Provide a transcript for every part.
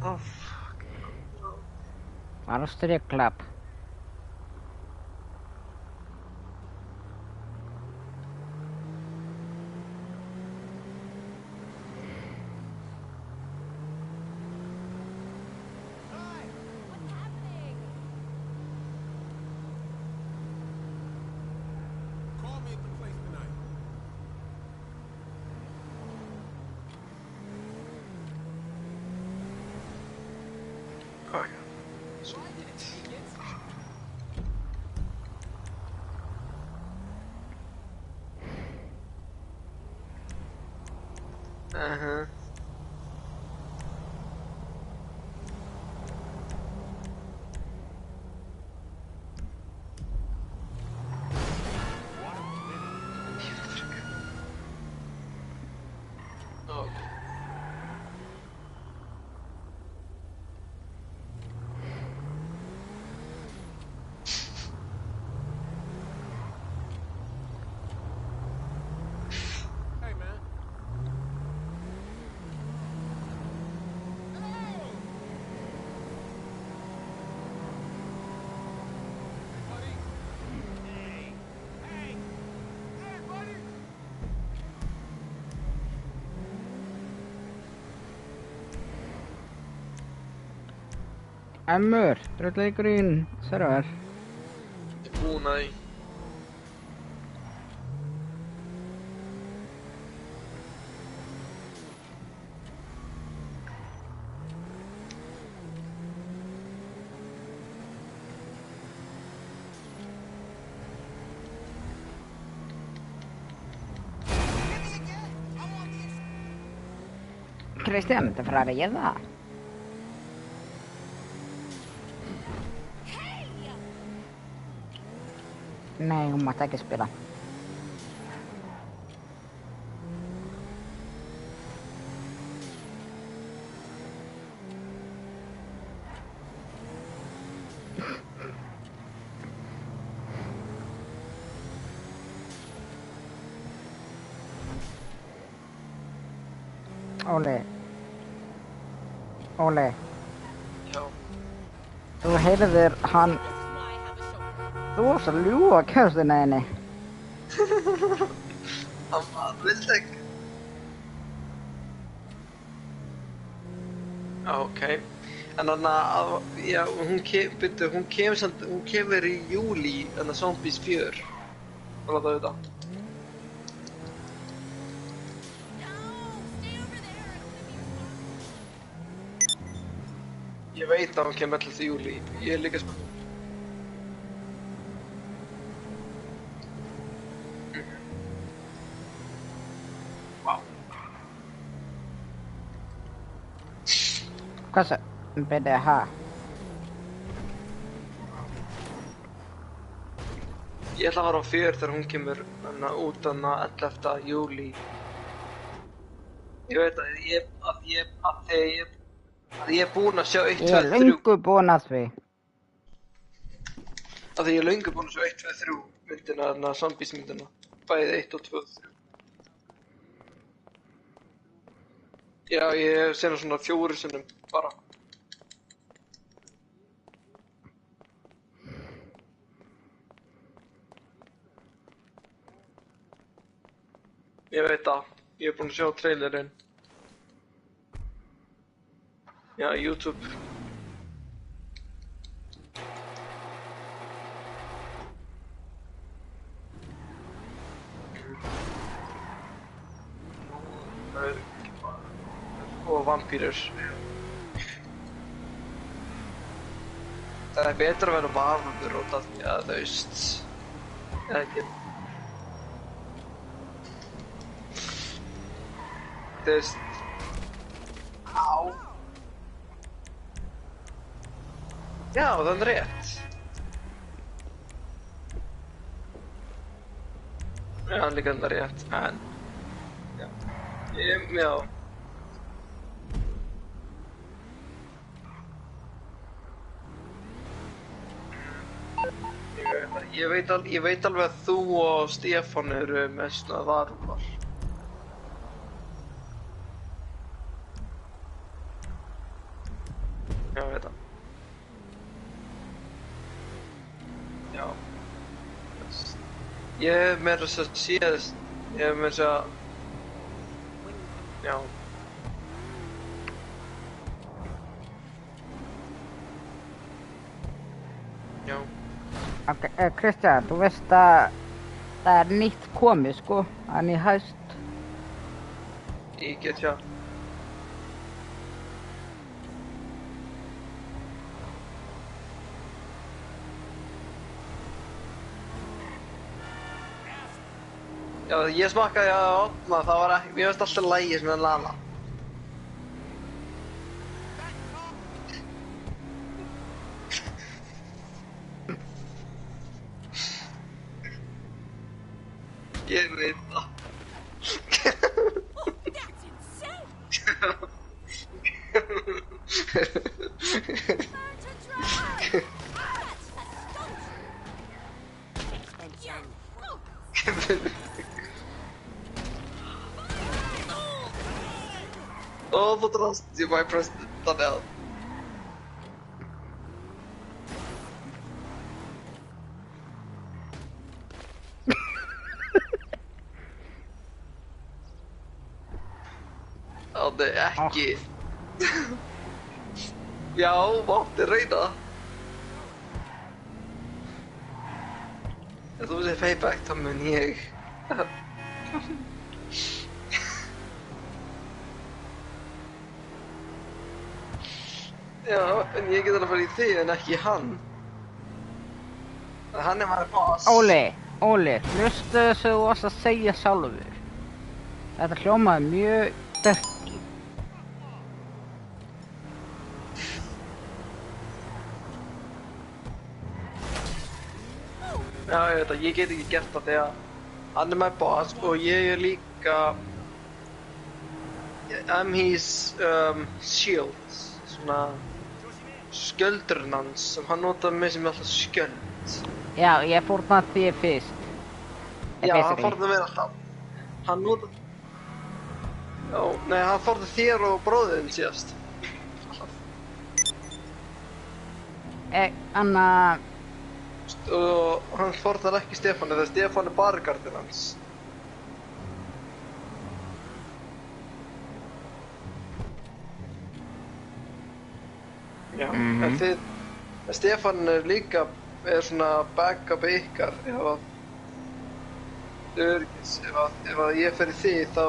Oh, fuck. Arvosteluklapp. Call me at the place tonight. Oj. Uh-huh. Oh. Hey, man. Ämmör, tervetuloa Green server. Puunai. Christian, inte för att gälla. Nej, hon måste inte spela. Ole. Joo. Du helver han... Tuossa luokäystenäinen. Han var väldigt... Okei. Ja, hun kemur í júli, Zombies 4. Palataan jotain. Ég veit að hún kemur 11. júli. Ég líka spenntur. Wow. Kas PDH? Ég ætla að fara á 4 þegar hún kemur út 11. júli. Ég veit að ég búinn að sjá 1, 2, 3. Ég er löngu búinn að því. Að ég er löngu búinn að sjá 1, 2, 3 myndina, Zombies myndina. Bæði 1 og 2 og 3. Já, ég hef séð svona 4 sinnum bara. Ég veit það. Ég er búinn að sjá trailerinn. Já, YouTube. Og vampýrur. Það er betra að vera varulur út af því að þú veist. Eða ekki. Þú veist. Á. Já, það er rétt. Já, líka það er rétt, en... Já. Já. Ég veit alveg að þú og Stefán eru með svona varúlar. ég veit það. Já. Ég hef meira þess að síðast, ég hef meira þess að, já. Já. Ok, Kristján, þú veist að það er nýtt komið, sko, hann í haust. Í GTA. Já, ég smakkaði að opna, það var ekki, mér finnst alltaf lægi sem er lala. Ég veit það. Oh, vad drast, you might press the down. Ja, det är ekki. Já, mátti reyna. Ef þú sé payback, þá mun ég. Já, en ég get alveg að fara í þig en ekki í hann. Hann er maður boss. Óli, hlustu þessu þú varst að segja sjálfur. Þetta hljómaði mjög sterkt. Já, ég veit að ég get ekki gert það þegar hann er maður boss og ég er líka I'm his shield, svona skjöldurinn hans sem hann notaði mig sem alltaf skjöld. Já, ég fórnaði þér fyrst. Já, hann fórnaði mér alltaf. Hann notaði... Já, nei, hann fórnaði þér og bróðinn síðast. Anna... Og hann fórnaði ekki Stefáni, þegar Stefán er bargardinn hans. Já, en þið... Stefán er líka svona backup ykkar ef að öryggis, ef að ég fer í þig þá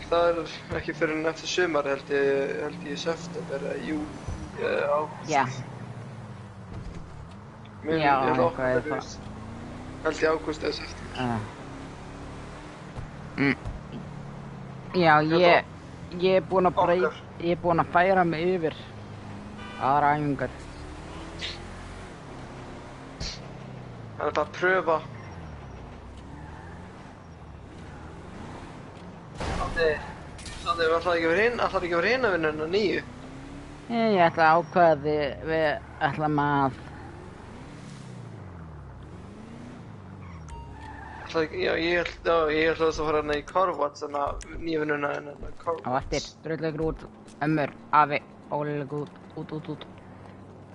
það er ekki fyrir en eftir sumar held ég í september eða júli eða ágúst. Já. Já, eitthvað er það. Held ég ágúst eða september. Já, ég er búinn að færa mig yfir aðra æfingar. Það er bara að pröfa. Þannig við ætlaði ekki að vera inn að vinna hennar 9. Ég ætla að ákveða við ætlum að... ég ætla þess að fara hérna í Korvat, þannig að nýja vinnuna hennar Korvat. Á eftir, drullegur út, ömmur, afi, ólegur út.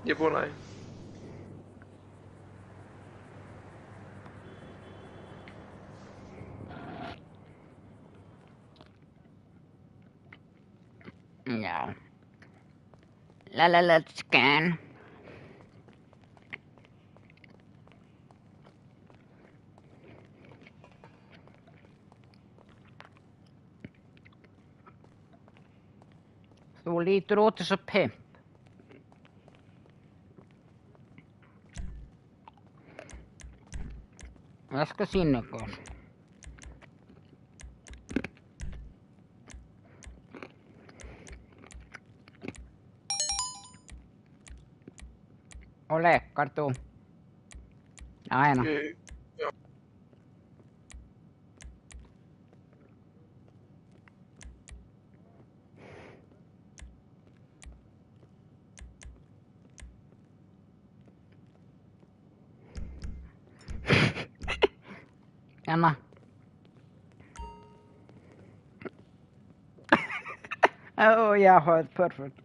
Ég er búinn að því. Já. Let's scan. Þú lítur út eins og pimp. Ég skal sýna ykkur. Ole, hvað ert þú? Já, hérna. Já. Hérna. Oh, yeah, it's perfect.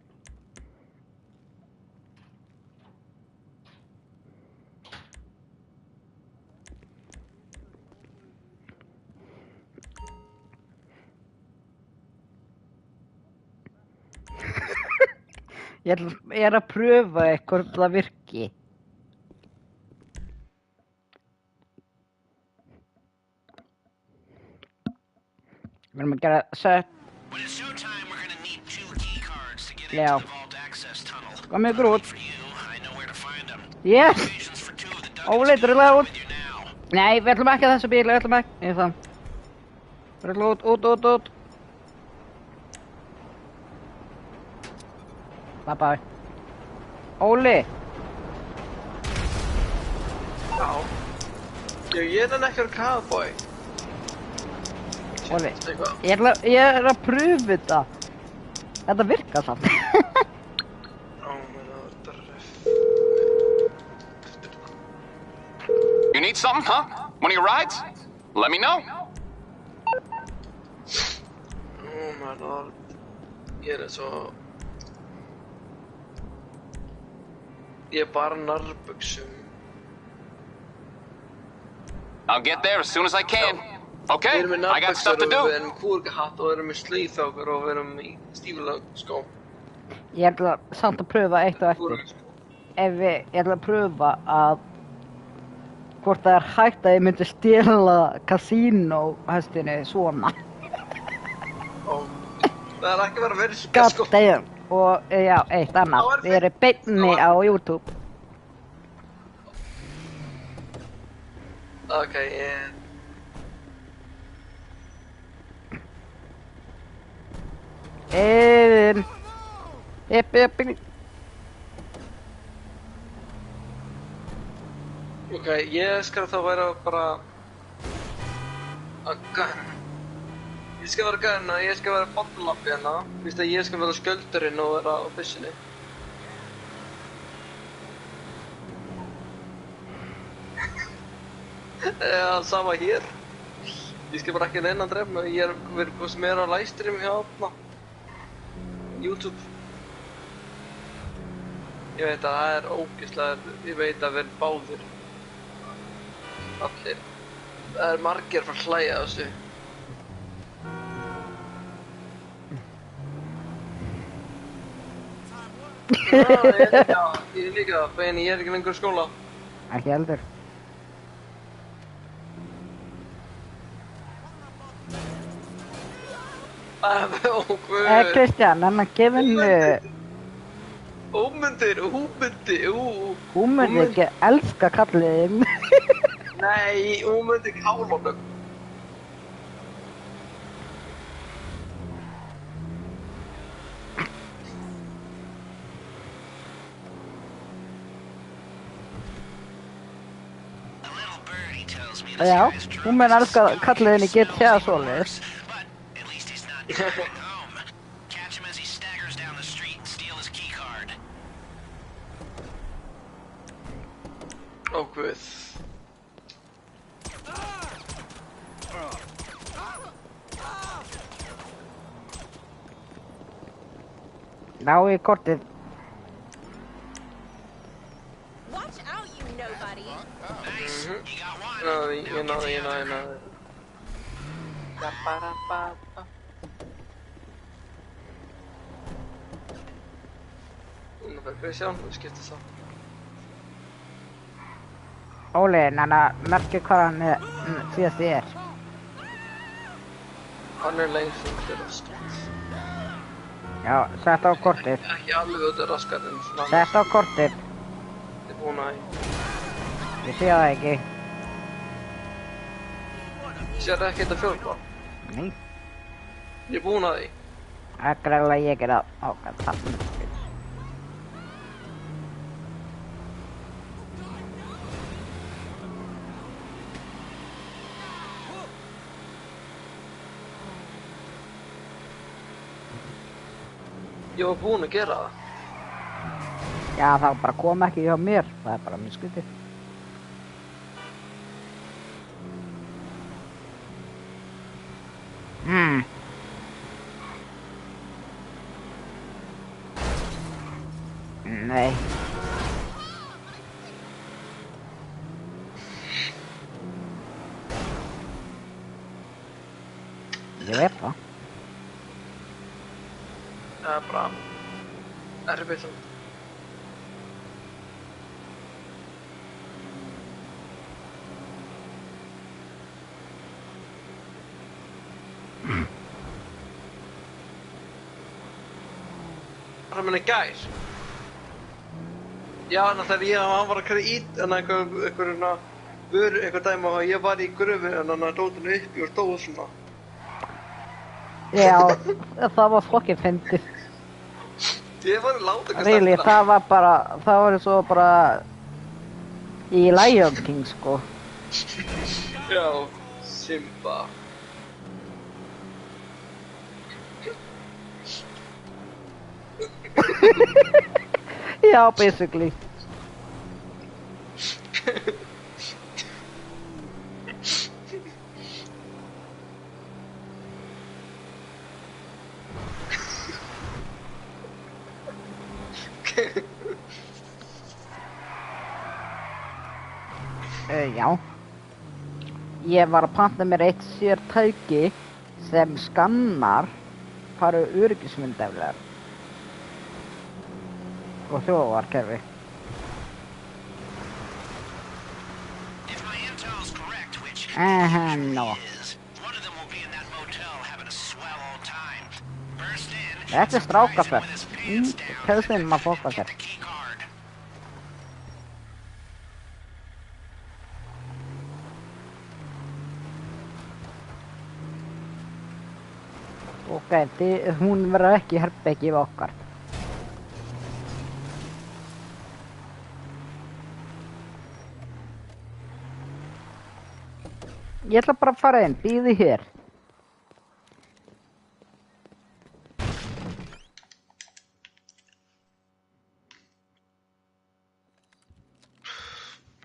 Ég er að pröfa eitthvað það virki. Við erum að gera set. When it's showtime, we're gonna need 2 key cards to get Já. into the vault access tunnel. Kom með ykkur út. For you, I know where to find them. Yes! Locations for 2 of the Óli, Duggins drullega út. with you now. Nei, við ætlum ekki að þessu bíl, við ætlum ekki. Ég það. Drullega út. Bye. Óli! Já. Ég er ekki að cowboy. Óli, Eitthvað. ég er að pröfa þetta. Þetta virkar samt. You need something, huh? One of your rides? Let me know. Oh my lord. Ég er svo... Ég er bara nærbuxum. I'll get there as soon as I can. Okay, Við erum með I got stuff to nærbuxur og við do. erum með kúrgahatt og við erum með slíþákur og við erum í stíflaskóm. Ég ætla samt að pröfa eitt og eftir. Ég ætla að pröfa að hvort það er hægt að ég myndi stela kasínóhestinu svona. Það er ekki verið að vera God damn. Og já, eitt annað. Við erum beinni á YouTube. Ok, Yep. Ok, ég skal þá vera bara að gunn. Ég skal vera gunn og ég skal vera bottlappi hérna. Fyrst að ég skal vera skjöldurinn og vera á byssunni. Já, sama hér. Ég skal bara ekki reyna að drefa mig. Ég er verið hvað sem er á livestream hjá YouTube. Ég veit að það er ógeðslega, ég veit að við erum báðir. Allir. Það er margir að fara að hlæja á þessu. Ég er líka, en ég er ekki lengur í skóla. Ekki heldur. Kristján, hann að gefa hennu... Ómundir, Hún myndi ekki elska kallið. Nei, ómundir kálunum. A little birdie tells me Já, this guy's hún myndi elska kalliðin í GTA drunk. svoleiðis. But at least he's not driving home. Catch him as he staggers down the street and steal his key card. Ó guð. Ná í kortið. Watch out, you nobody. Nice, you got one. Ég náði. Núna fyrir Kristján, þú skiptir þá. Óli, nanna, merkir hvað hann er síðast ég er. Hann er lengst út í raskat. Já, sett á kortið. Ekki alveg út í raskat en svona. Sett á kortið. Ég er búinn að því. Ég sé það ekki. Sérðu ekki þetta fjólblá? Nei, Ég er búinn að því. það er greiðlega ég gera það. Ég var búinn að gera það. Já, það bara kom ekki hjá mér. Það er bara mjög skytið. Nei. Ég veit það. Það er bara erfitt að hann gær. Já, náttúrulega hann var að kæra ít en einhver dæma og ég var í gröfu en hann dótinu uppi og stóð svona. Já, það var fucking fyndið. Ég var láta ekki Really, það var svo bara í Lion King, sko. Já, Simba. Já, basically. Já. Ég var að panta mér eitt sér tæki sem skannar hvaru öryggismyndavélar og þjófarkerfi. If my intel's correct, which No. is, one of them will be in that motel having a swell old time. Burst in, Þetta er strákaferð. with his pants down, Pöðsinn maður fólk að get sér. the key card. Ok, hún verður ekki í herbergi við okkar. Ég ætla bara að fara inn, bíði hér.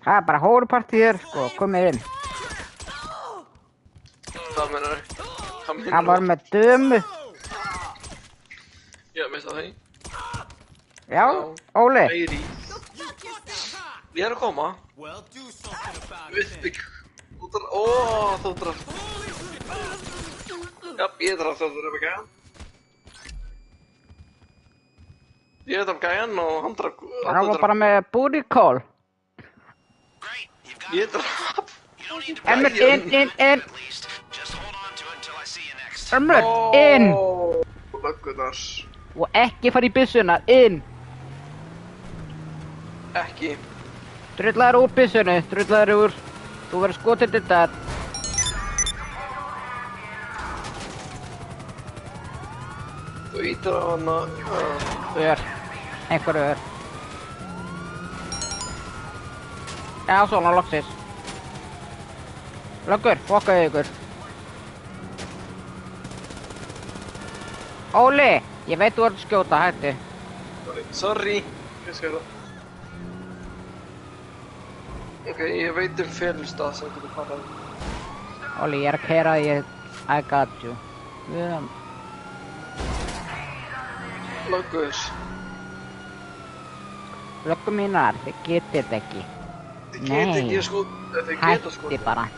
Það er bara hórupartí hér, sko, komið inn. Hvað meinar? Það var með dömu. Já, mista því. Já, Óli. Meiri. Ég er að koma. Well, do something about it. Uppbygg. Ó, þú drafst. Já, ég drafst þetta Rebecca. Ég draf gæjan og hann draf... Það var bara með booty call. Great, you've got Ég it. draf... You don't need to Emmer, inn. at least. Just hold on to it until I see you next. Emmer, inn. Löggunar. Og ekki fara í byssuna, inn. Ekki. Drullaður úr byssunni, drullaður úr. Þú verður skotinn til það. Þú ítir á hana... Ör. Einhverju ör. Já, svona loksins. Löggur, fokkaðu ykkur. Óli, ég veit þú ert að skjóta, hættu. Sorry. Hvað skal það? Ok, ég veit felustað sem getur farað. Óli, ég er að keyra, I got you. Löggur. Löggur mínar, þið getið þetta ekki. Þið geta ekki sko... Þið geta sko... Hætti bara. Nei,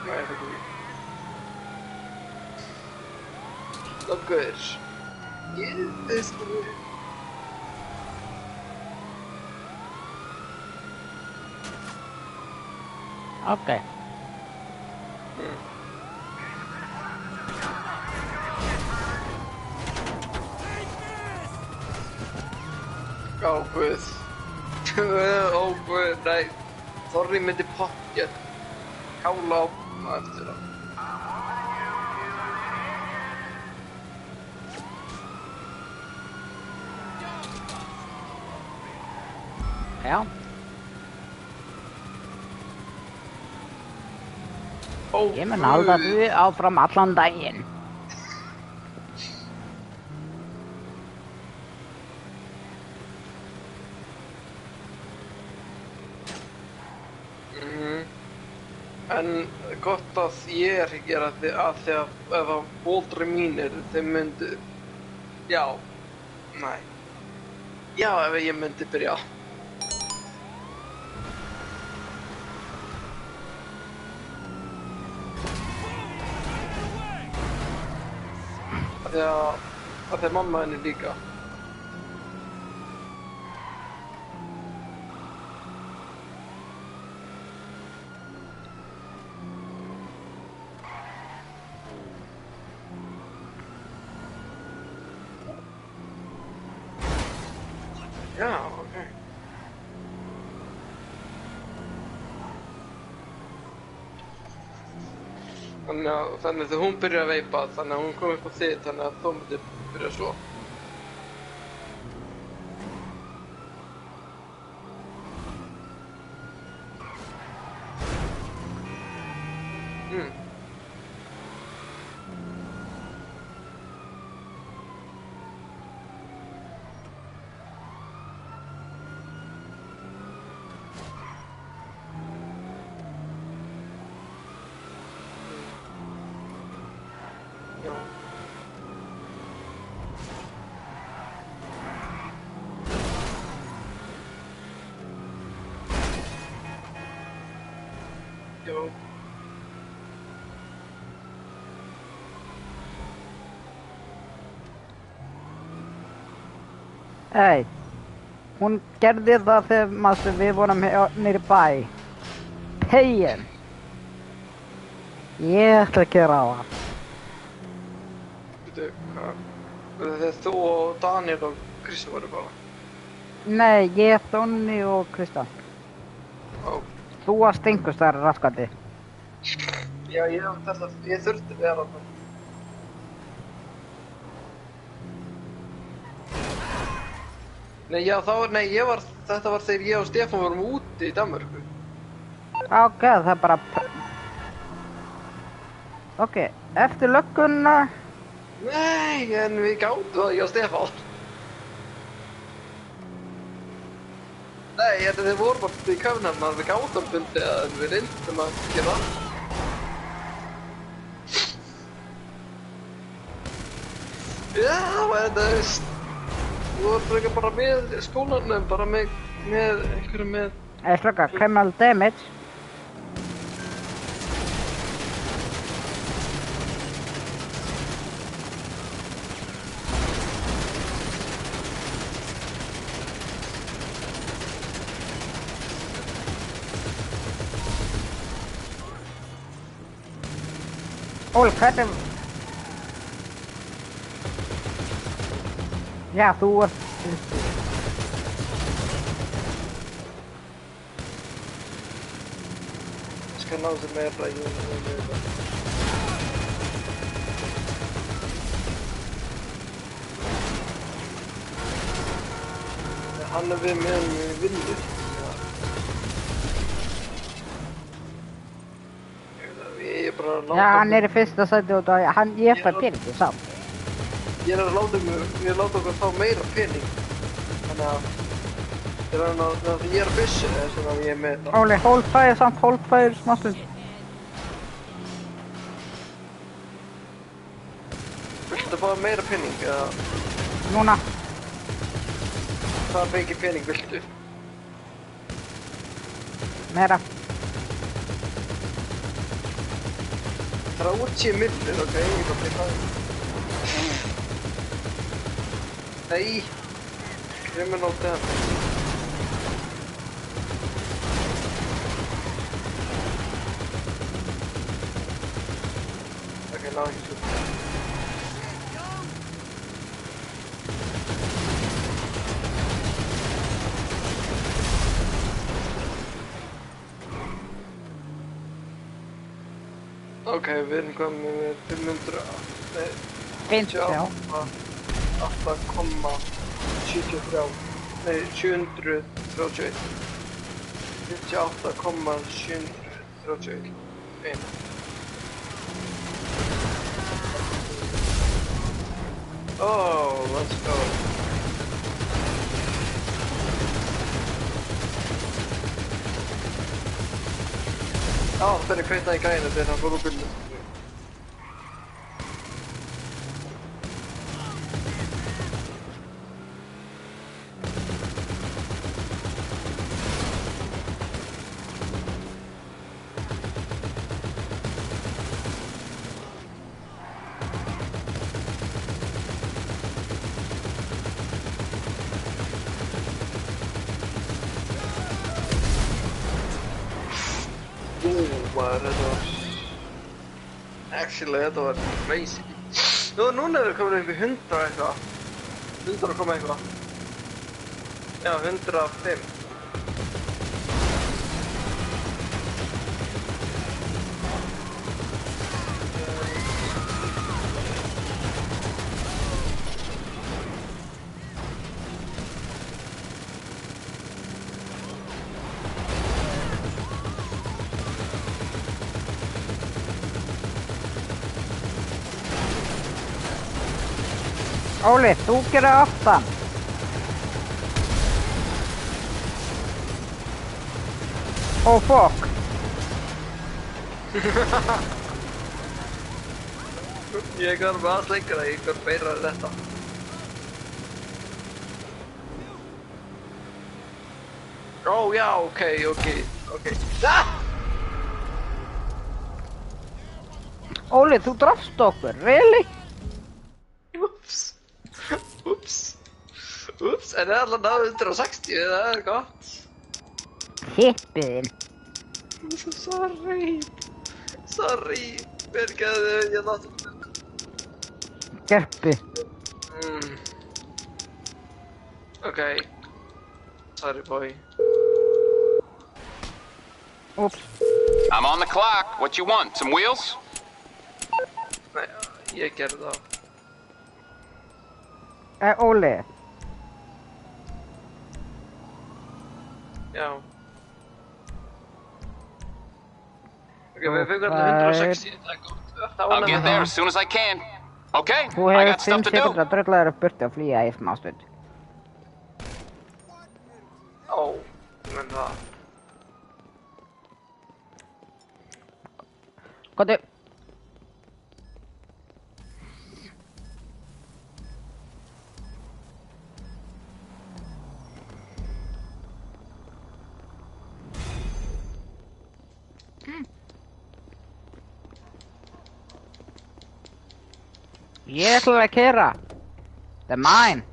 það er ekki. Löggur. Ég veist þú... Ok. Ó, guð. Ó, guð, nei. Þorri myndi pokkett. Kála á eftir það. Já. Ó, Ég mun halda því áfram allan daginn. En gott að ég er ekki gera því að ef að bóldri mínir, þeim myndu... Já. Nei. Já, ef ég myndi byrja. Af því að mamma henni líka. Já, ok. Þannig að hún byrjar að veipa, þannig að hún kom upp á þig, þannig að þú myndir byrja svo. Jó. Hey, hún gerði það þegar við vorum nýri bæ. Pegin. Ég ætla að gera það. Veitu, hvað? Þegar þú og Daniel og Kristján voru bara? Nei, ég, Donni og Kristján. Ó. Þú varst einhvers þar raskandi. Já, ég þurfti að vera það. Nei, já, þetta var þegar ég og Stefán vorum úti í Danmörku. Ok, það er bara... Ok, eftir lögguna... Nei, en við gátum það, ég og Stefán. Nei, þið vorum bara í köfnarna, við gátum fundið að við reyndum að gera það. Já, þetta veist... Þú voru frekar bara með skólanum, bara með einhverju með... Frekar, criminal damage. Ól, hvernig... Já, þú ert... Ég skal ná þessi meira í þetta. Hann er við með hann í vinnu. Ég er bara að láta... Já, hann er í fyrsta sæti og ég fær peningi samt. Ég er að láta okkur fá meira pening. Þannig að... Þegar ég er að byssu þess að ég er með þetta. Óli, hold fire samt, hold fire smástund. Viltu fá meira pening eða? Núna. Hvað mikið pening viltu? Meira. 30 millir, ok, ég kan byrja það. Nei, criminal damage. Ok, náðu ekki svo. Ok, við erum komið með 500... Nei, 8,73. Nei, 731. 58,731. Oh, let's go. Það er kveitnaði græna þegar hann fór úr bílnum. Actually, þetta var crazy. Núna er við komin upp í 100 eitthvað. 100 koma eitthvað. Já, 105. Óli, þú gerir aftan. Oh fuck. Ég var bara aðeins lengra, ég var meira en þetta. Ó, já, ok. Ah! Óli, þú drafst okkur, really? Úps, en það er alltaf náðu 160, það er gott. Hippiðinn. Sorry, verkaðu, ég láti þetta. Gerpi. Ok. Sorry, boy. Oops. I'm on the clock. What you want? Some wheels? Nei, ég gerði það. Óli. Já. Ok, við fengum allir 160, það er gott. I'll get there as soon as I can. Okay, Þú I hefur got 5 stuff to do. sekúndur að drögla þér upp burti og flýja í smástund. Ó, menn það. Góðu. Ég ætla að keyra. Það er mine.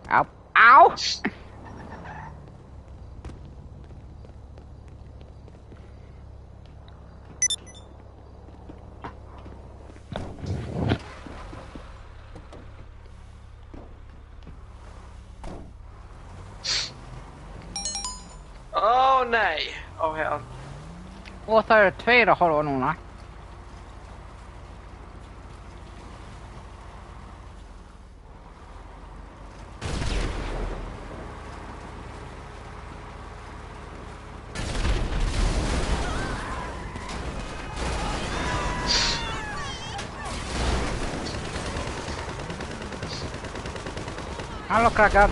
Á. Ó, nei. Ó, hell. Og það eru 2 að horfa núna. Halló krakkar.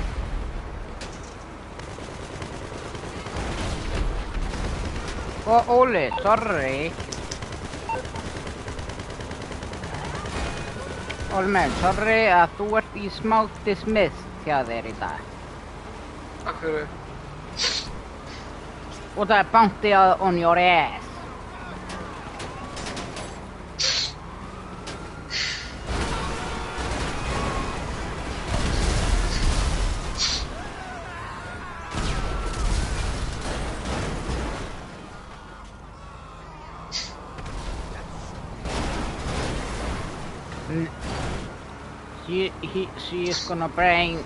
Og Óli, sorry. Óli minn, sorry að þú ert í smá dismissed hjá þér í dag. Takk fyrir. Og það er bounty on your ass. She is gonna bring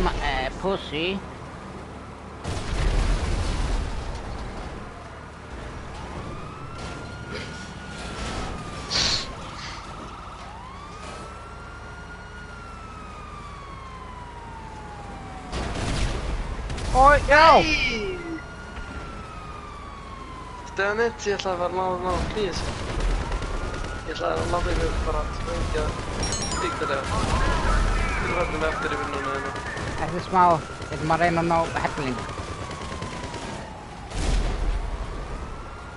my pussy. Oj, já! Damn it, ég ætlaði að ná please. Ég ætlaði að láta ykkur bara sprengja líktilega. Þú verðum eftir í vinnuna hérna. Þetta er smá, við erum að reyna að ná helling.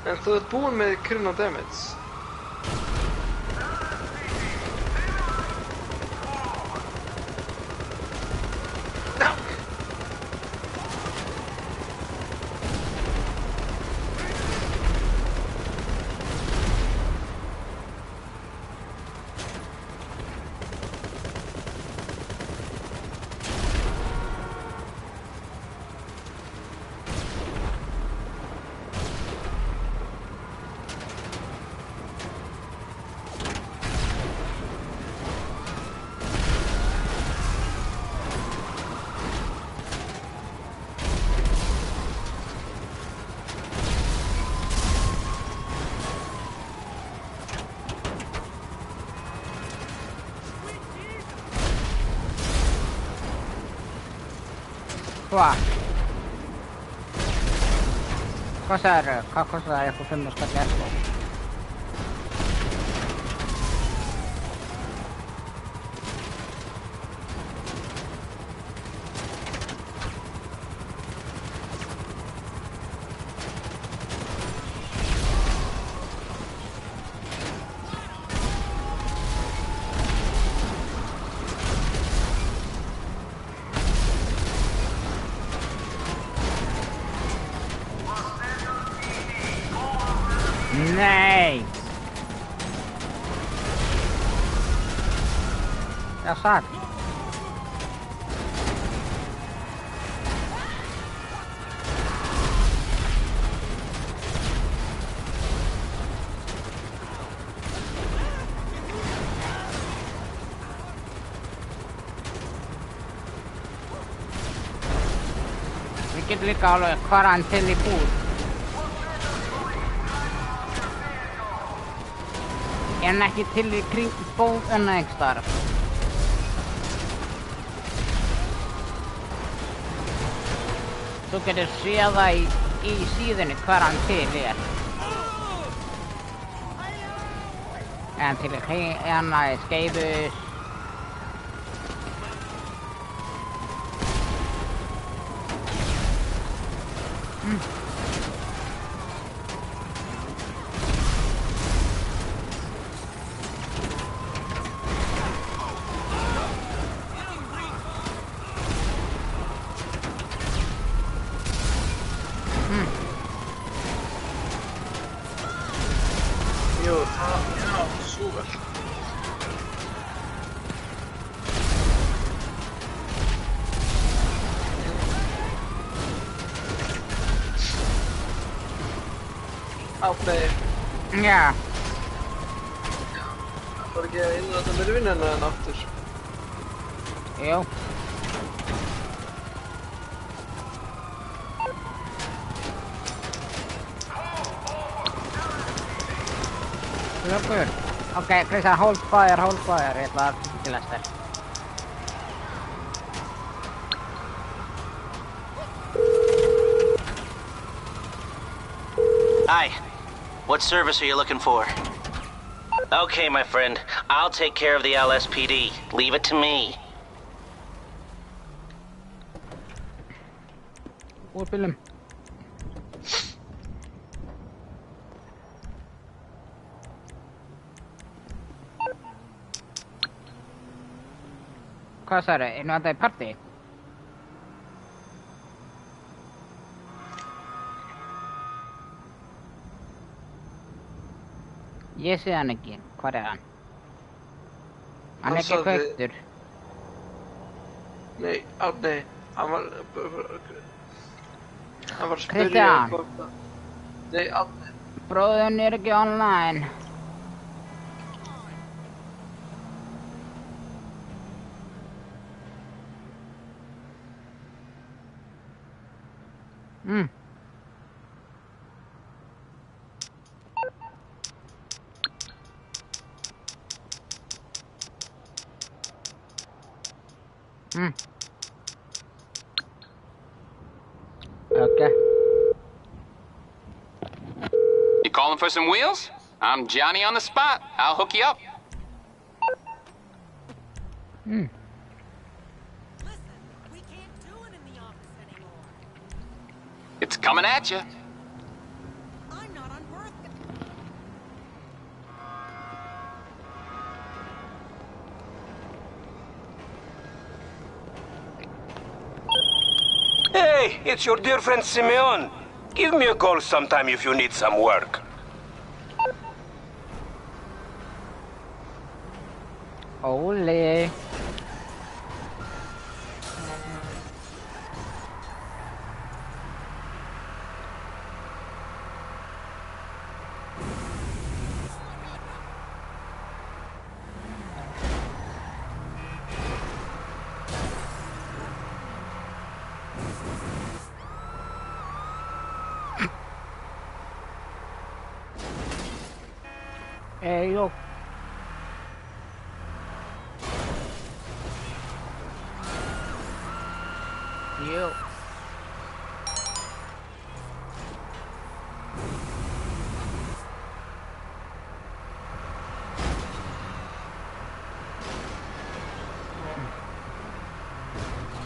En þú ert búinn með critical damage. Quoi? Cos'era? Cos'era joku semmoista kertoa? Nej! Jag satt. Vilket lika olla karantellipuut. Jag näkki till kring båten extra. Så kan du se i sidan i karantän. En till en escapes. Joo, tää on ihan suvel. Outplay. Ja. Porque ainda não termina na Noctus. Jo. Good. Okay, Krisa, hold fire, jätlar tilaster. Hi. What service are you looking for? Okay, my friend. I'll take care of the LSPD. Leave it to me. Uus film. Kasare, no antai party. Jesse ainakin, Koreaan. Ainakin Vector. Nej, nej. Han var Christian. spyrjad. Nej, Brodern Erki online. Okay. You calling for some wheels? I'm Johnny on the spot. I'll hook you up. Listen, we can't do it in the office anymore. It's coming at you. I'm not on birthday. Hey, it's your dear friend Simeon. Give me a call sometime if you need some work. Ole. Ei oo. Joo.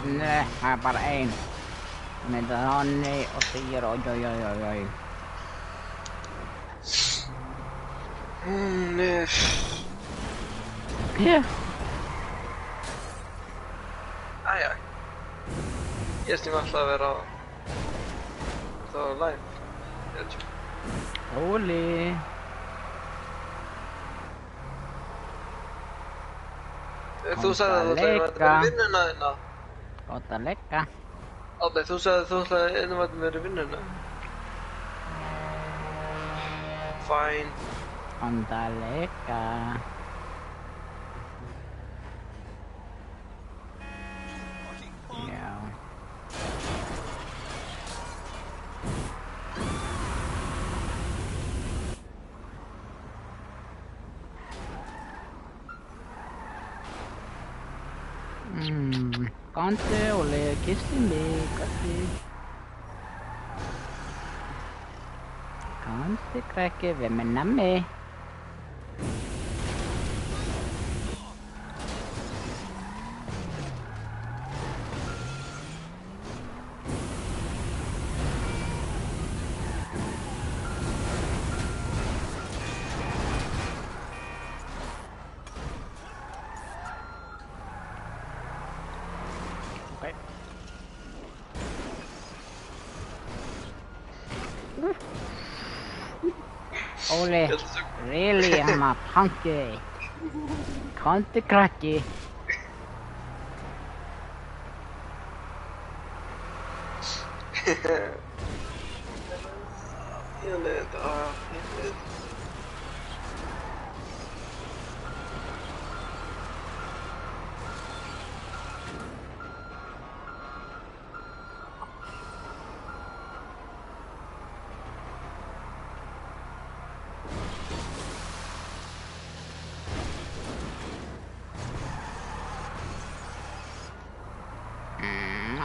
Nej, här är bara en. Men Danny och säger oj. Nej. Ja. Æ. Ég sným alltaf að vera live. Ég veit ekki. Óli. Þú sagði að þú ætlaðir að vera í vinnuna þína. Gott að leika. Árni, þú sagði að þú ætlaðir að vera í vinnuna. Fine. Gott að leika. Já. Kante Ole, kyssi mig, Kante kräke, vem är namn? Ole, really, I'm a punky. Kante kräke. Ég veit að...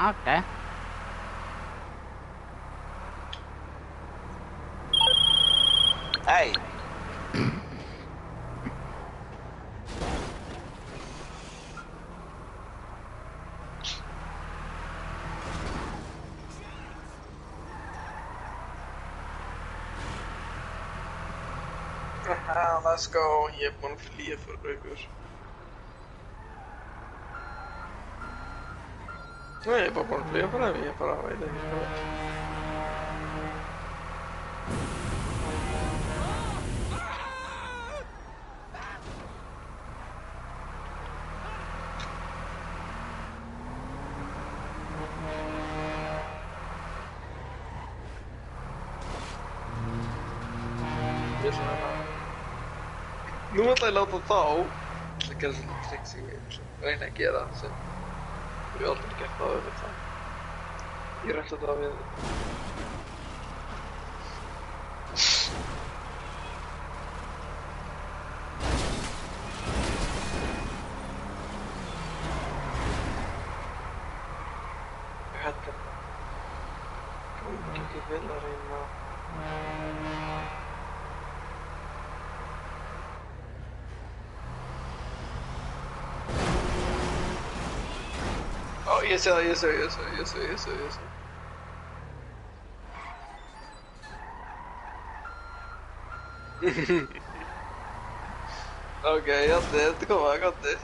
Okay. Hey. Let's go. Ég er búinn að flýja fyrir ykkur. Nei, ég er bara búinn að flýja fyrir þeim, ég bara veit ekki hvað. Nú ætla ég að láta þá að gera svolítið trikk sem ég reyna að gera sem ég hef aldrei gert áður með það. Ég rækla þetta við Þetta gangi ekki vel að reyna Ég sé það. Okej, det kommer gott det.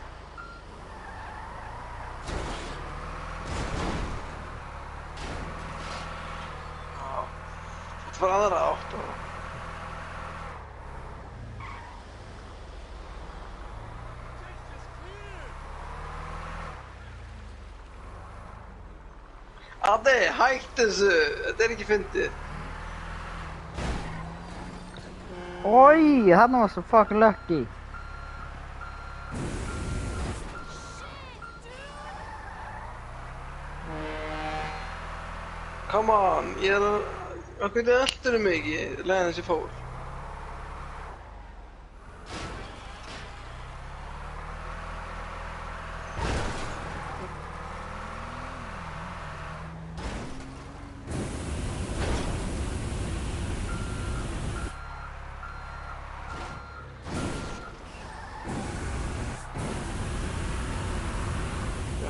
Ja. Fortfarande átt då. Addi, hætt þessu, þetta er ekki fyndið. Oj, han var så fucking lucky. Come on, ég er að... Hvernig eldur mig ekki, leiðan þessi fór?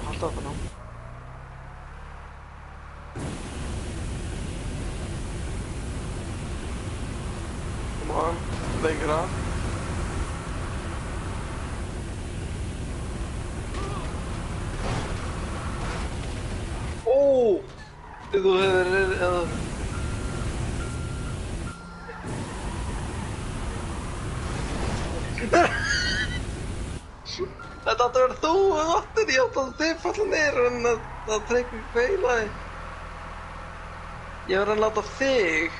Halda áfram. lengra. Ó! Ef þú hefur... Þetta átti að vera þú og áttir, ég átti að þið falla niður en það trekkur feilaði. Ég var að láta þig.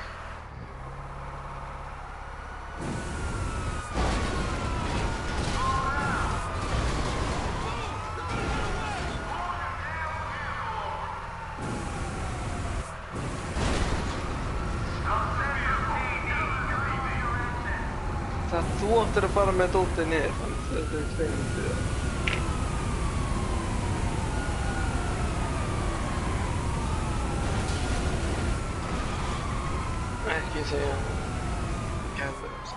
Það þú áttir að fara með dótið niður, þannig að þetta er tveinum fyrir það. Ekki segja gæðverðast.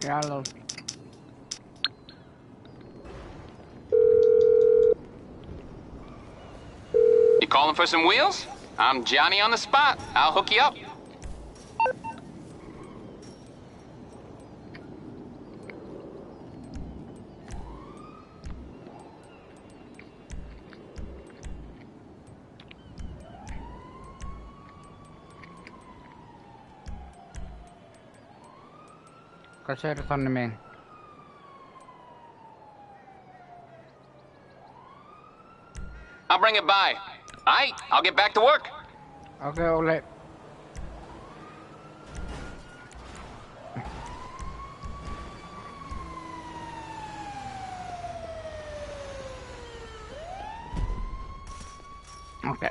Hello. You calling for some wheels? I'm Johnny on the spot. I'll hook you up. Hvað segirðu þannig mín? I'll bring it by. All right, I'll get back to work. Ok, Óli. Ok.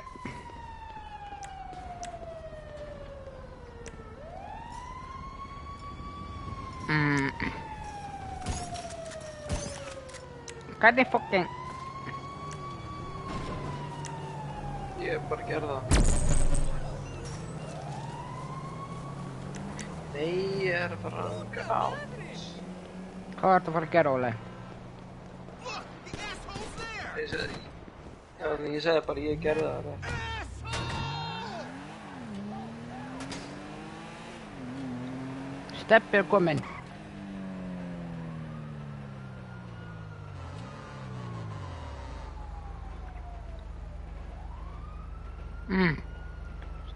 Hvernig fucking... Ég bara gerði það. Nei, ég er að fara að ranga á. Hvað ertu að fara að gera, Óli? Ég segi bara ég gerði það. Steppi er kominn.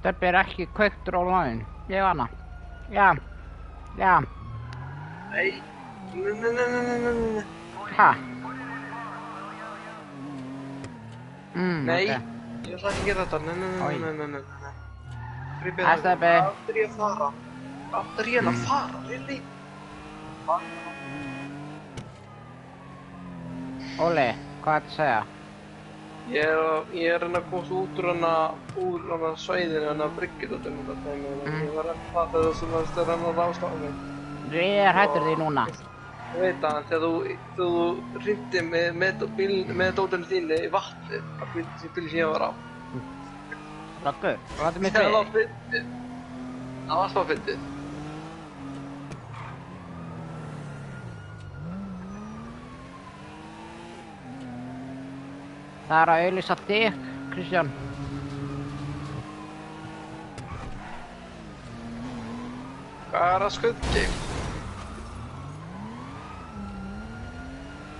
Steppi er ekki kveiktur á line. Ég hana. Já. Já. Nei. Nei. Ha? Nei. Ok. Ég ætla ekki að gera þetta. Nei. Hæ, Steppi. Áttur ég að fara? Áttur ég að fara? Really? Óli, hvað ertu að segja? Ég er að komast út úr hana svæðinu, hana bryggjudóttum Ég var að fatta það sem að stöða hann að ráðstafa mig. Ég er hættur því núna. Ég veit það, þegar þú hringdi með dóttunni þínu í vatnið, það bíl sem ég var á. Röggur, hvað er mér Það var fyrir? fyndið. Það var svo fyndið. Það er að auðlýsa þig, Kristján. Hvað er að skuggi?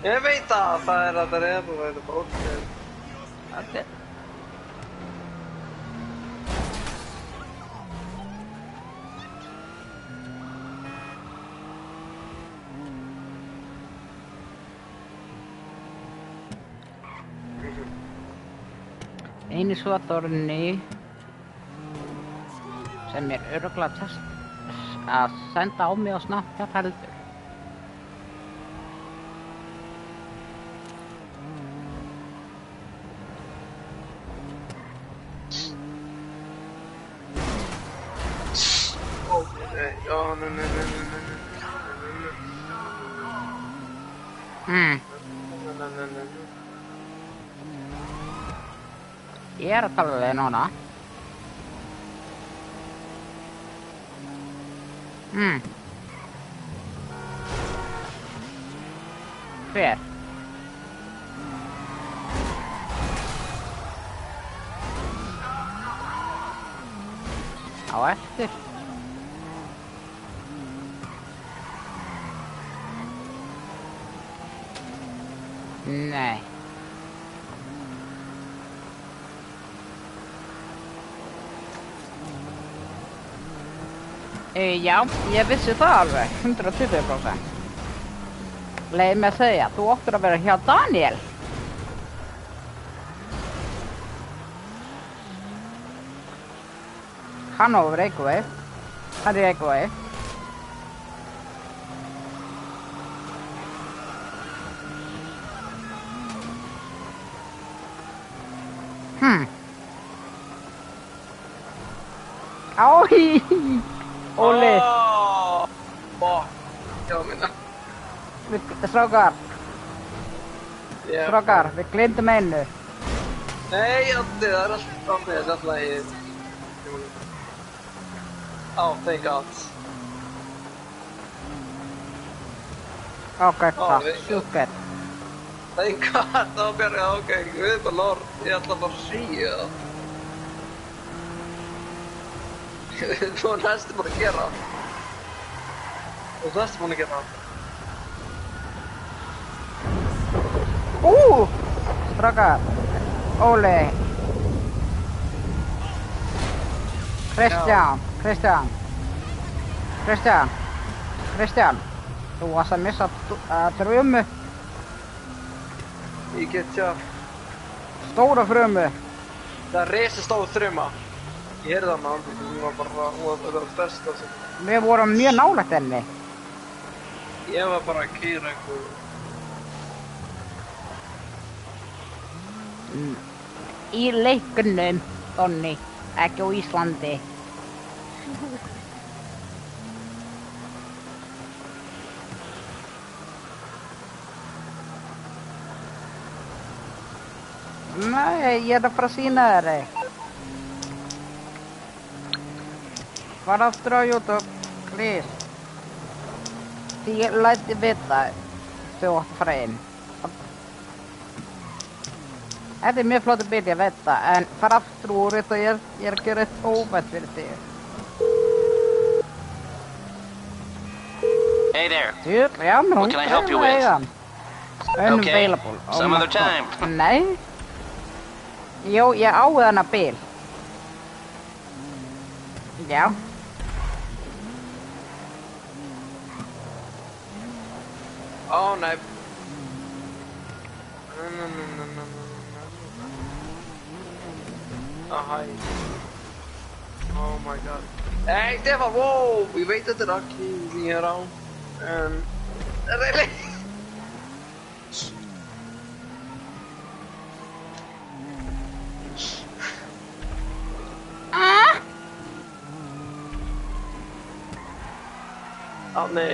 Ég veit það er að það er og það er bókið. Þetta er... Einu svotorni sem er örugglega að senda á mig á Snapchat heldur. Nei, já, nei. Ég er að tala við þig núna. Hver? Á eftir. Nei. Já, ég vissi það alveg, 120%. Leið mig að segja, þú áttir að vera hjá Daniel. Hann á að vera Reykjavík. Hann er Reykjavík. Oj! Óli! Já, minna. Strákar, Yeah. strákar, við glemdum einu. Nei, Andi, það er alltaf lagið. Oh, thank God. Ok, það, við- super. Thank God, þá bjarga, ok, við bara lor, ég ætla bara að síja það. Þú er næstum búin að gera. Þú er næstum búin að gera. Strákar, Óli. Kristján, þú varst að missa frumu, Ég get sjá. stóra frumu. Það er risastóð þruma. Ég heyrði hana, hún var bara, það var stærsta sem. Við vorum mjög nálægt henni. Ég var bara að kýra einhver. Í leiknum, Donni, ekki á Íslandi. Nei, ég er að fara að sýna þér eitt. Fara aftur á YouTube, please. Ég læti vita þú átt að fara inn. Þetta er mjög flottur bíl, ég veit það, en fara aftur úr þetta og ég er að gera eitt óvænt fyrir þig. Hey there. Já, nú, What can I help you with? Unavailable. Okay, some other time. Nei. Jú, ég á þennan bíl. Já. Ó, nei. Hi. Oh my God. Hey, Stefan, wow! Ég veit þetta er Aki sem ég er á. Really? Ánni,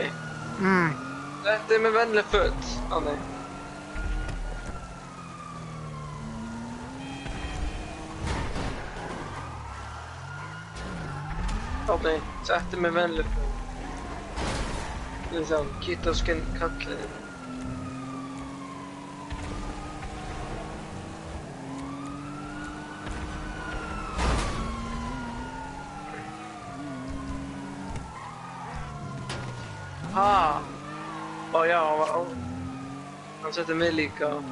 þetta er með vennileg föt, Ánni. Ánni, þetta er með vennileg föt. Við sjá, kítóskinn kallið. Ha! Ó já, hann setti mig líka.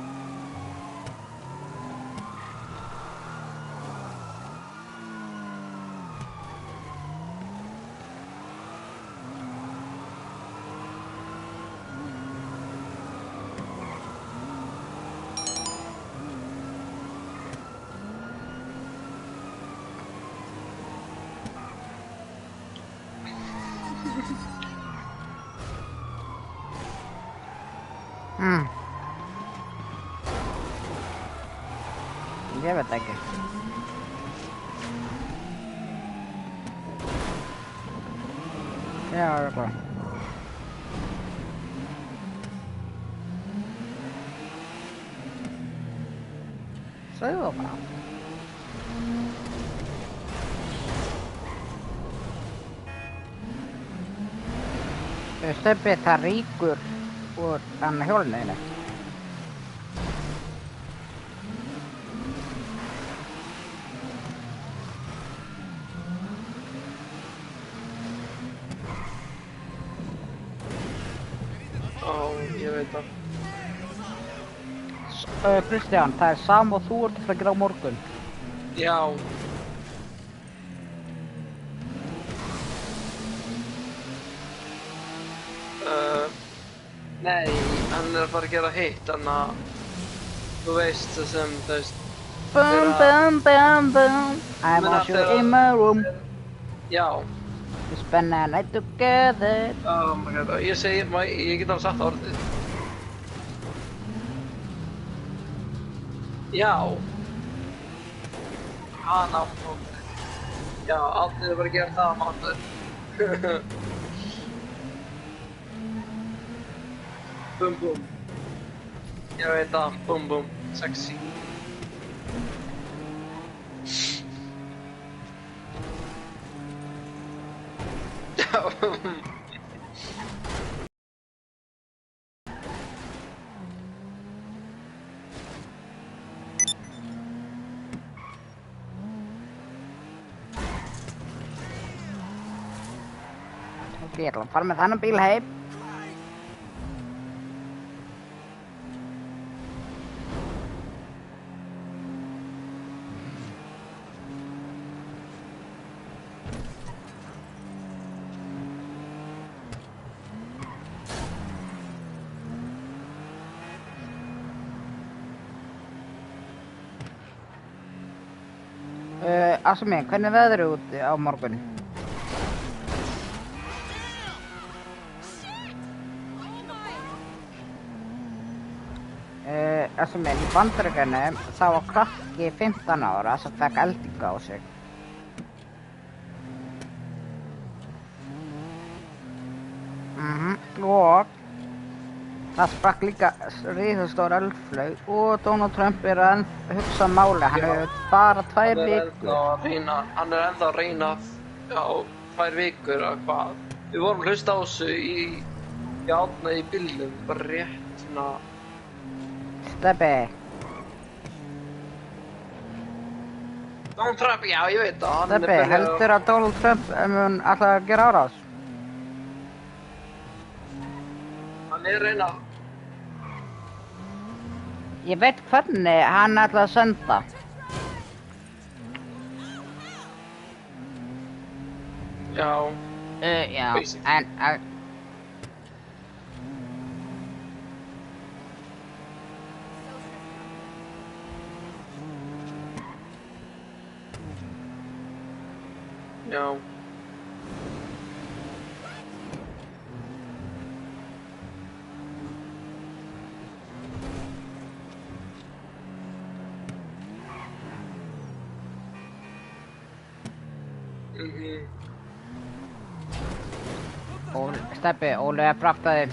Ég veit ekki. Já, eitthvað. Segðu það bara. Stebbi, það rýkur úr hjólinu. Ég veit það. Kristján, það er sama og þú ert að gera á morgun. Já. Nei, hann er að fara að gera hitt, þannig að þú veist það sem, þú veist. Bum, bum, bum, bum. I want you in my room. Já. We spend the night together. Oh my god, ég segi, ég get alveg sagt orðið. Já. Hann á móti. Já, allir er bara að gera það á móti. Bum bum. Ég veit það, bum bum, sexy. Ég ætla að fara með þennan bíl heim. Asmi, hvernig er veðrið úti á morgun? Asmi, í Bandaríkjunum þá var krakki 15 ára sem fekk eldinga á sig. Og það sprakk líka risastór eldflaug og Donald Trump er að hugsa máli, hann hefur bara 2 vikur. Hann er ennþá að reyna á 2 vikur að hvað. Við vorum að hlusta á þessu í átna í bílnum, bara rétt svona. Stebbi. Donald Trump, já ég veit það. Stebbi, heldur að Donald Trump mun alltaf að gera árás? Hann er að reyna. Ég veit hvernig hann ætla að senda. Já. Já, en... Já. Stebbi, Óli er fraktaði.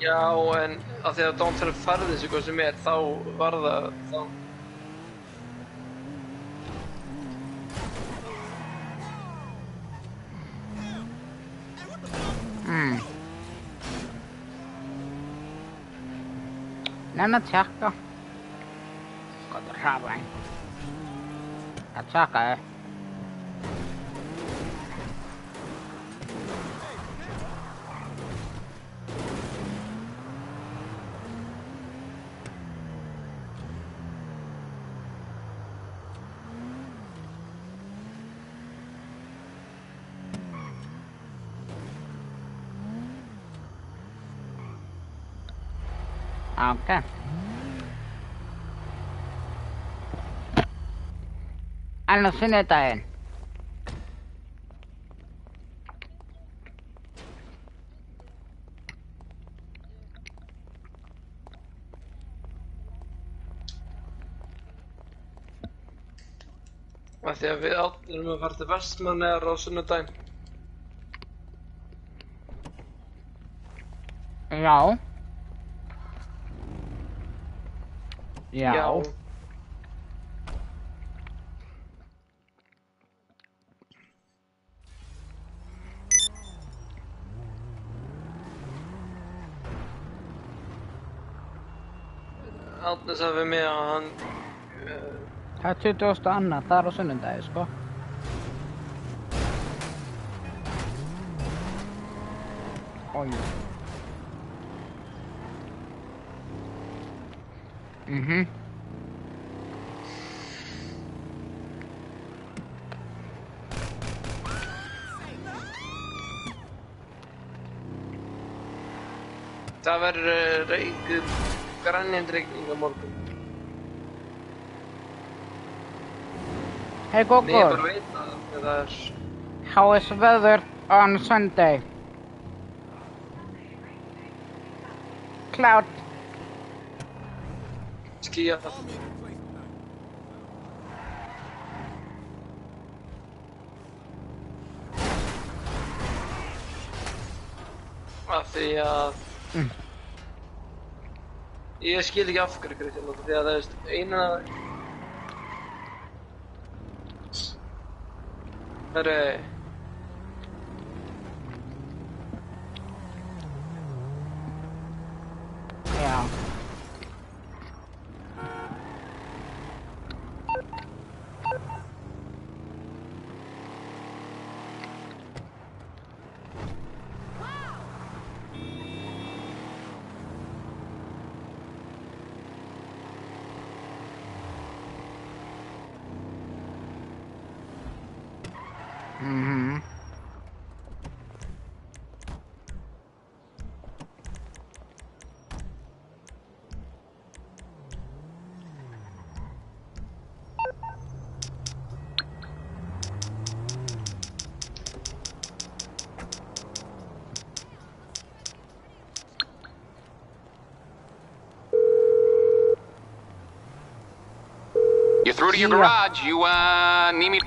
Já, en að því að Donald Trump færði sig hvað sem þá var það þá. Nenni að tjekka. Hvað er hrafa einn? Að tjekka þið. Ok. Anna sunnudaginn. Af því að við erum að fara til Vestmannaeyjar á sunnudaginn. Já. Já. Árni sagði við mig að hann Það er 22. Það er á sunnudagi, sko. Oj. það verður grænjandregning á morgun. Hey Nei, ég Goggur, bara veit að það er how is weather on Sunday? Cloud. skýjað. Af því að ég skil ekki af hverju Kristján, því að það veist eina það er Já. You're through to your garage. You, need me...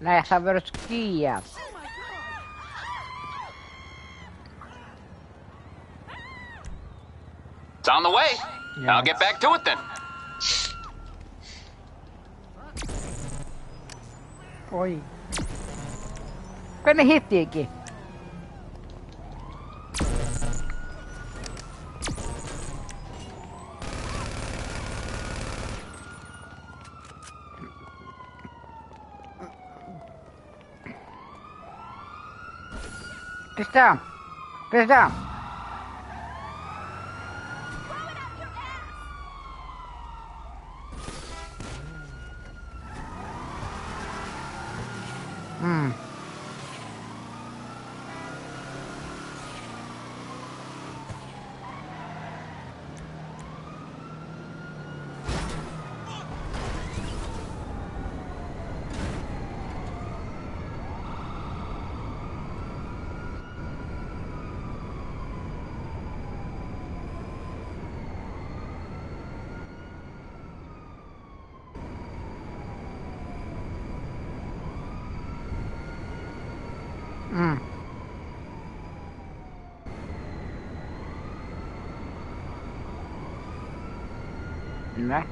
Nei, það verður skýjað. It's on the way. Yeah. I'll get back to it then. Oj. Hvernig hitti ég ekki? Kristján! Kristján! Nei.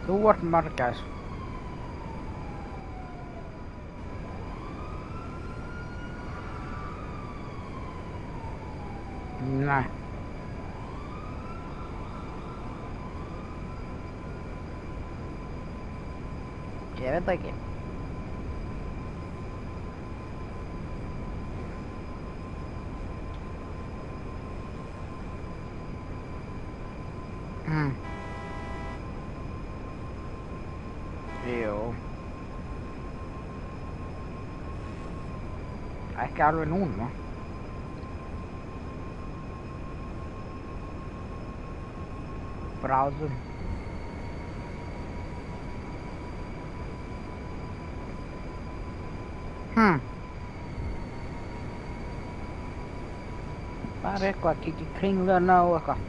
Þú ert margæs. Nei. Ég veit ekki. Jú. Ekki alveg núna. Bráðum. Bara eitthvað, kíkja í kringluna og eitthvað.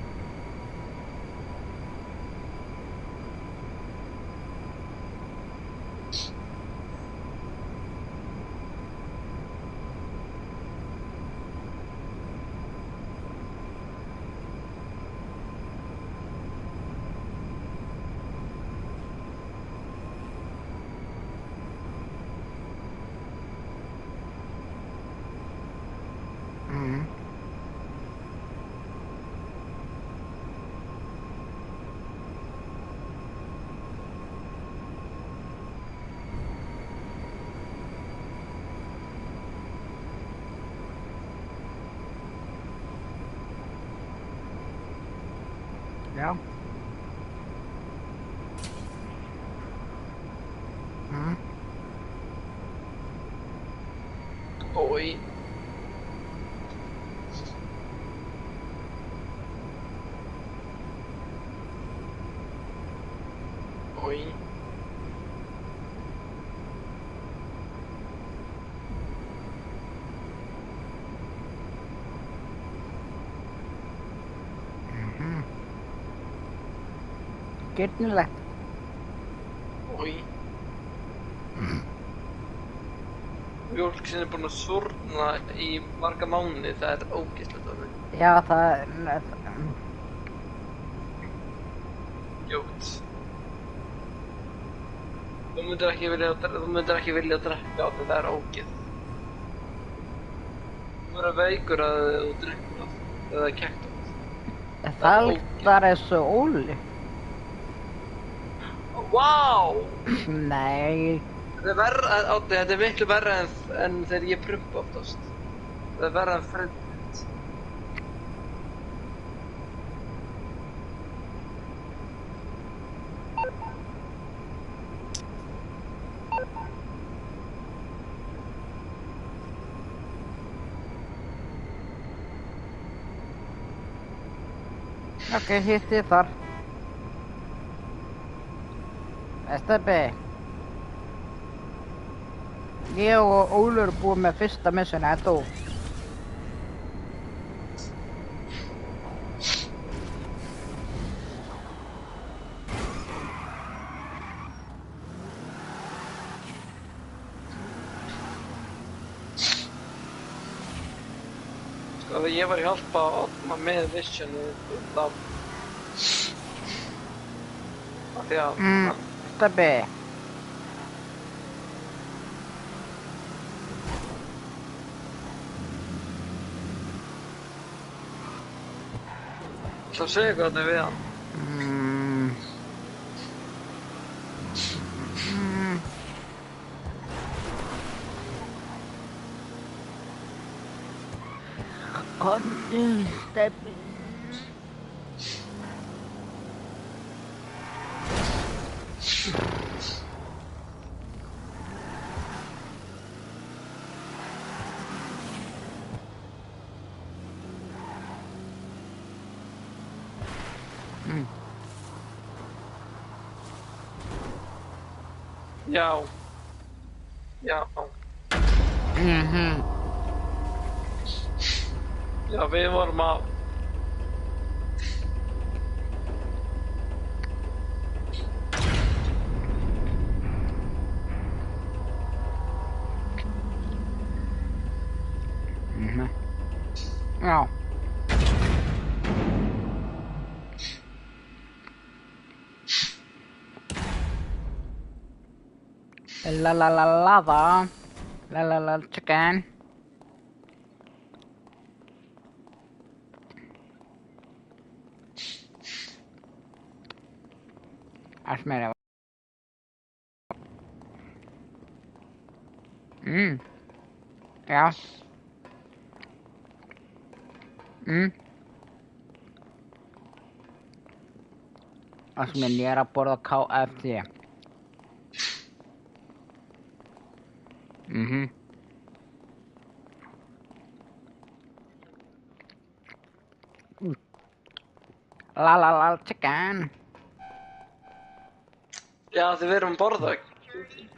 Já. Oj. Oj. Girnilegt. Oj. Mjólk sem er búin að súrna í marga mánuði, það er ógeðslegt af mig. Já, það er... Jót. Þú myndir ekki vilja að drekka á þetta er ógeð. Þú verður veikur að þú drekkur á það, eða kekt á það. Það lyktar eins og óli. Vá! Nei. Þetta er miklu verra en þegar ég prumpa oftast. Það er verra en frend. Ok, hitt ég þar. STB. Ég og Ólur er búið með fyrsta missuna, þú. Sko, ég var í hjálpa með Visionu þá. Af því að... STB. Það segir hvernig við hann. Komdu, Stebbi. Já. Já. Já, við vorum að... Já. Lava. Chicken. Asmera. Ja. Asmen, ég er að borða KFC. La chicken. Já, þið verðum borða kjúkling.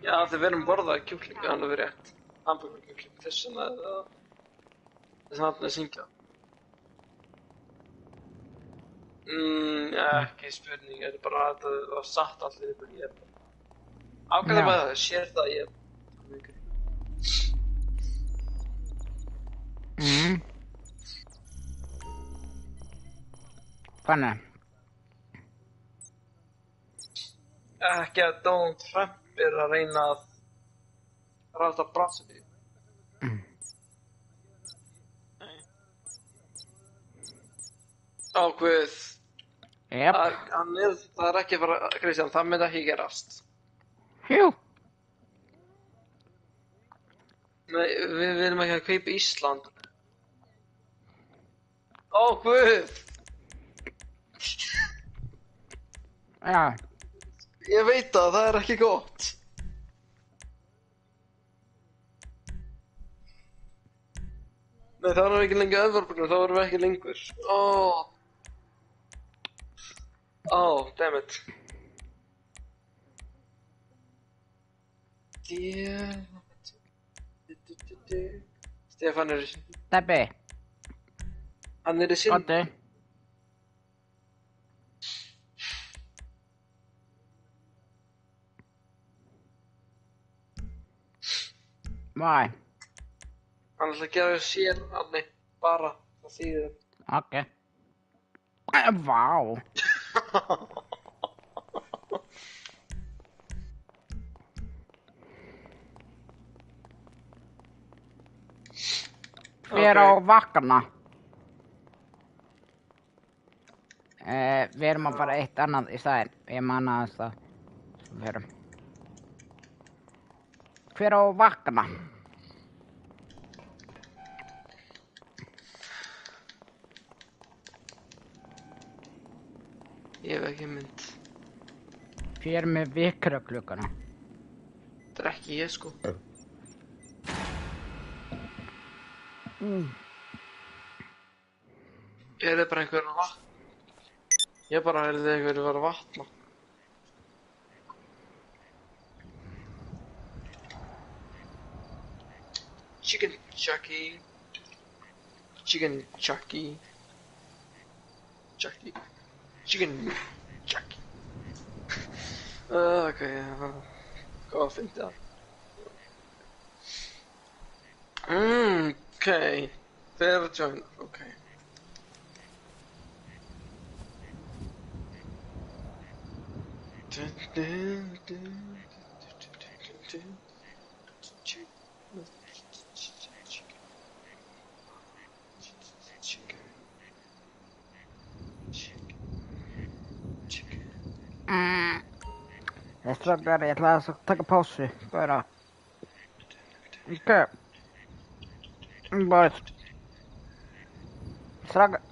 Já, þið verðum borða kjúkling, það er alveg rétt. Hamburgerkjúkling, þess vegna er það... Þess vegna er að syngja. Ekki spurning, þetta er bara að það var satt allir yfir ég er bara... Ákveða með það, sér það ég er... Þannig. Ekki að Donald Trump er að reyna að ráta Brasilíu. Ákveð. Jep. Það er ekki að fara, Kristján, það myndi ekki gerast. Jú. Nei, við viljum ekki að kaupa Ísland. Ó, guð! Já. Ég veit það er ekki gott. Nei, það er ekki lengur Evrópuna, þá erum við ekki lengur. Damn it. Stefán er... Steppi. Hann er í sinn... Oddi. Vai. Hann ætla að gera sér, Anni, bara, það þýðir. Ok. Vá. Hver á vakna? Við erum að fara eitt annað í staðinn. Ég man aðeins það. Við erum. Hver á vakna? Ég hef ekki mynd. Hver með vekjaraklukana? Það er ekki ég, sko. Ég er bara einhver að vatna. Ég bara heyrði einhver að vera að vatna. Chicken Chucky. Chicken Chucky. Chucky. Chicken Chucky. Okay. Hvað finnst það? Okay. Fair join. Okay. Strákar, ég ætla að taka pásu, bara. Ok. Bara. Strákar,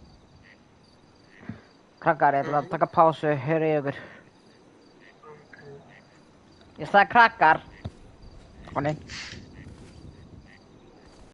ég ætla að taka pásu, heyri ykkur. Ég sagði krakkar. Konni.